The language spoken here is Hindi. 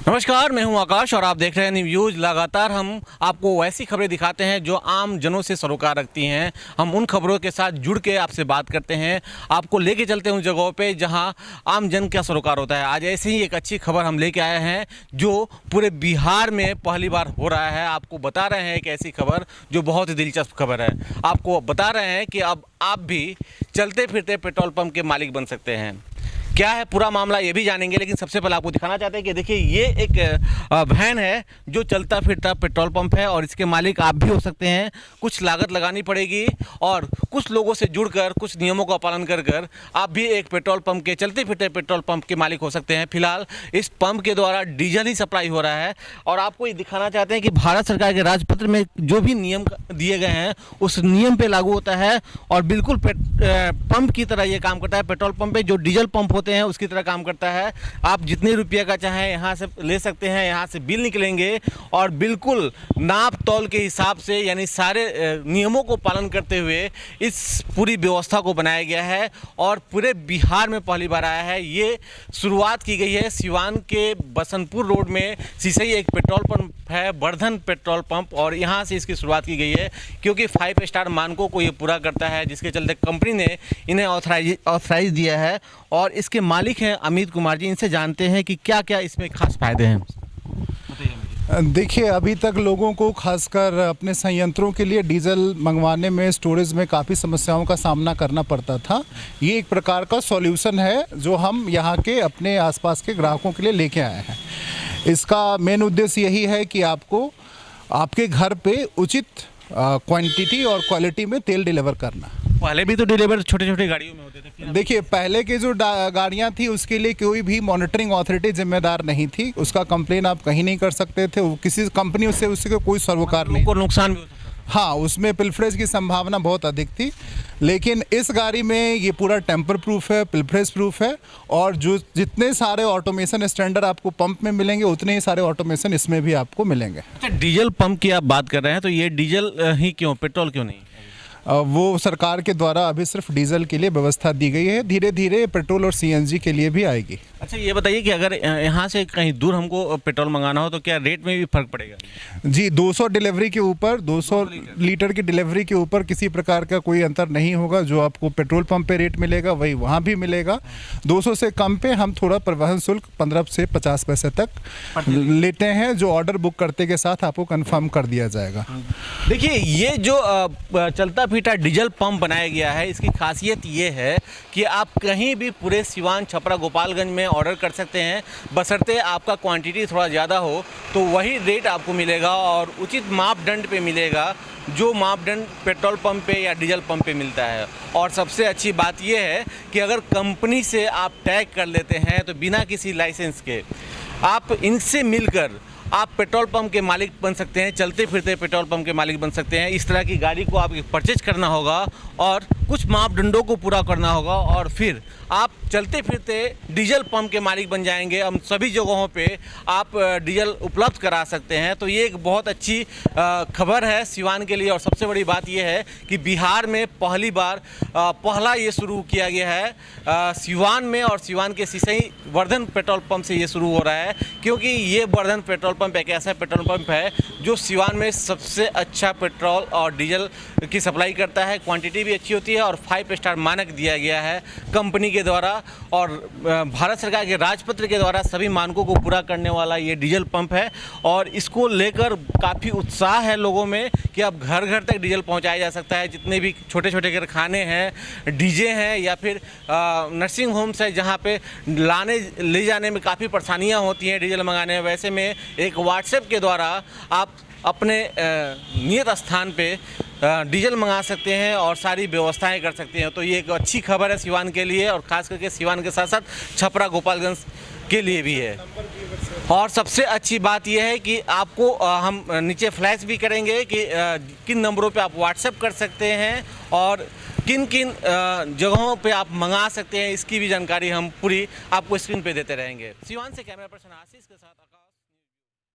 नमस्कार, मैं हूं आकाश और आप देख रहे हैं न्यूज़। लगातार हम आपको वैसी खबरें दिखाते हैं जो आम जनों से सरोकार रखती हैं। हम उन खबरों के साथ जुड़ के आपसे बात करते हैं, आपको लेके चलते हैं उन जगहों पे जहां आम जन का सरोकार होता है। आज ऐसे ही एक अच्छी खबर हम लेके आए हैं जो पूरे बिहार में पहली बार हो रहा है। आपको बता रहे हैं एक ऐसी खबर जो बहुत ही दिलचस्प खबर है। आपको बता रहे हैं कि अब आप भी चलते फिरते पेट्रोल पंप के मालिक बन सकते हैं। क्या है पूरा मामला ये भी जानेंगे, लेकिन सबसे पहले आपको दिखाना चाहते हैं कि देखिए ये एक वैन है जो चलता फिरता पेट्रोल पंप है और इसके मालिक आप भी हो सकते हैं। कुछ लागत लगानी पड़ेगी और कुछ लोगों से जुड़कर कुछ नियमों का पालन कर आप भी एक पेट्रोल पंप के चलते फिरते पेट्रोल पंप के मालिक हो सकते हैं। फिलहाल इस पंप के द्वारा डीजल ही सप्लाई हो रहा है और आपको ये दिखाना चाहते हैं कि भारत सरकार के राजपत्र में जो भी नियम दिए गए हैं उस नियम पर लागू होता है और बिल्कुल पंप की तरह ये काम करता है। पेट्रोल पंप पे जो डीजल पंप होते हैं उसकी तरह काम करता है। आप जितने रुपये का चाहें यहाँ से ले सकते हैं, यहाँ से बिल निकलेंगे और बिल्कुल नाप तौल के हिसाब से, यानी सारे नियमों को पालन करते हुए इस पूरी व्यवस्था को बनाया गया है और पूरे बिहार में पहली बार आया है। ये शुरुआत की गई है सिवान के बसंतपुर रोड में सिसई एक पेट्रोल पंप है, वर्धन पेट्रोल पंप, और यहाँ से इसकी शुरुआत की गई है क्योंकि 5 स्टार मानकों को ये पूरा करता है, जिसके चलते कंपनी ने इन्हें ऑथराइज दिया है। और इसके मालिक हैं अमित कुमार जी। इनसे जानते हैं कि क्या क्या इसमें खास फायदे हैं। देखिए, अभी तक लोगों को खासकर अपने संयंत्रों के लिए डीजल मंगवाने में, स्टोरेज में काफ़ी समस्याओं का सामना करना पड़ता था। ये एक प्रकार का सॉल्यूशन है जो हम यहाँ के अपने आसपास के ग्राहकों के लिए लेके आए हैं। इसका मेन उद्देश्य यही है कि आपको आपके घर पे उचित क्वांटिटी और क्वालिटी में तेल डिलीवर करना। पहले भी तो डिलीवर छोटे छोटे गाड़ियों में होते थे। देखिए, पहले के जो गाड़ियां थी उसके लिए कोई भी मॉनिटरिंग अथॉरिटी जिम्मेदार नहीं थी। उसका कंप्लेन आप कहीं नहीं कर सकते थे, किसी कंपनी से उससे कोई सरोकार नहीं। को नुकसान भी हो सकता है। हाँ, उसमें पिलफरेज की संभावना बहुत अधिक थी, लेकिन इस गाड़ी में ये पूरा टेम्पर प्रूफ है, पिलफरेज प्रूफ है और जो जितने सारे ऑटोमेशन स्टैंडर्ड आपको पंप में मिलेंगे उतने ही सारे ऑटोमेशन इसमें भी आपको मिलेंगे। अच्छा, डीजल पंप की आप बात कर रहे हैं तो ये डीजल ही क्यों, पेट्रोल क्यों नहीं? वो सरकार के द्वारा अभी सिर्फ डीजल के लिए व्यवस्था दी गई है, धीरे धीरे पेट्रोल और सीएनजी के लिए भी आएगी। अच्छा, ये बताइए कि अगर यहाँ से कहीं दूर हमको पेट्रोल मंगाना हो तो क्या रेट में भी फर्क पड़ेगा? जी, 200 डिलीवरी के ऊपर, 200 लीटर की डिलीवरी के ऊपर किसी प्रकार का कोई अंतर नहीं होगा। जो आपको पेट्रोल पंप पे रेट मिलेगा वही वहाँ भी मिलेगा। 200 से कम पे हम थोड़ा परिवहन शुल्क 15 से 50 पैसे तक लेते हैं, जो ऑर्डर बुक करते के साथ आपको कंफर्म कर दिया जाएगा। देखिए, ये जो चलता फिरता डीजल पंप बनाया गया है, इसकी खासियत ये है कि आप कहीं भी पूरे सिवान, छपरा, गोपालगंज में ऑर्डर कर सकते हैं, बशर्ते आपका क्वांटिटी थोड़ा ज़्यादा हो तो वही रेट आपको मिलेगा और उचित मापदंड पे मिलेगा जो मापदंड पेट्रोल पंप पे या डीजल पंप पे मिलता है। और सबसे अच्छी बात यह है कि अगर कंपनी से आप टैग कर लेते हैं तो बिना किसी लाइसेंस के आप इनसे मिलकर आप पेट्रोल पंप के मालिक बन सकते हैं, चलते फिरते पेट्रोल पंप के मालिक बन सकते हैं। इस तरह की गाड़ी को आप परचेज करना होगा और कुछ मापदंडों को पूरा करना होगा और फिर आप चलते फिरते डीजल पंप के मालिक बन जाएंगे। हम सभी जगहों पे आप डीजल उपलब्ध करा सकते हैं। तो ये एक बहुत अच्छी खबर है सिवान के लिए। और सबसे बड़ी बात यह है कि बिहार में पहली बार पहला ये शुरू किया गया है सिवान में, और सिवान के सिसई वर्धन पेट्रोल पंप से ये शुरू हो रहा है क्योंकि ये वर्धन पेट्रोल पंप एक ऐसा पेट्रोल पंप है जो सिवान में सबसे अच्छा पेट्रोल और डीजल की सप्लाई करता है। क्वांटिटी भी अच्छी होती है और 5 स्टार मानक दिया गया है कंपनी के द्वारा और भारत सरकार के राजपत्र के द्वारा सभी मानकों को पूरा करने वाला ये डीजल पंप है। और इसको लेकर काफ़ी उत्साह है लोगों में कि अब घर घर तक डीजल पहुंचाया जा सकता है। जितने भी छोटे छोटे कारखाने हैं, डीजे हैं या फिर नर्सिंग होम्स है जहां पे ले जाने में काफ़ी परेशानियां होती हैं डीजल मंगाने में, वैसे में एक व्हाट्सएप के द्वारा आप अपने नियत स्थान पे डीजल मंगा सकते हैं और सारी व्यवस्थाएं कर सकते हैं। तो ये एक अच्छी खबर है सिवान के लिए और ख़ास करके सिवान के साथ साथ छपरा, गोपालगंज के लिए भी है। और सबसे अच्छी बात यह है कि आपको हम नीचे फ्लैश भी करेंगे कि किन नंबरों पे आप व्हाट्सएप कर सकते हैं और किन किन जगहों पे आप मंगा सकते हैं, इसकी भी जानकारी हम पूरी आपको स्क्रीन पे देते रहेंगे। सिवान से कैमरा पर्सन आशीष के साथ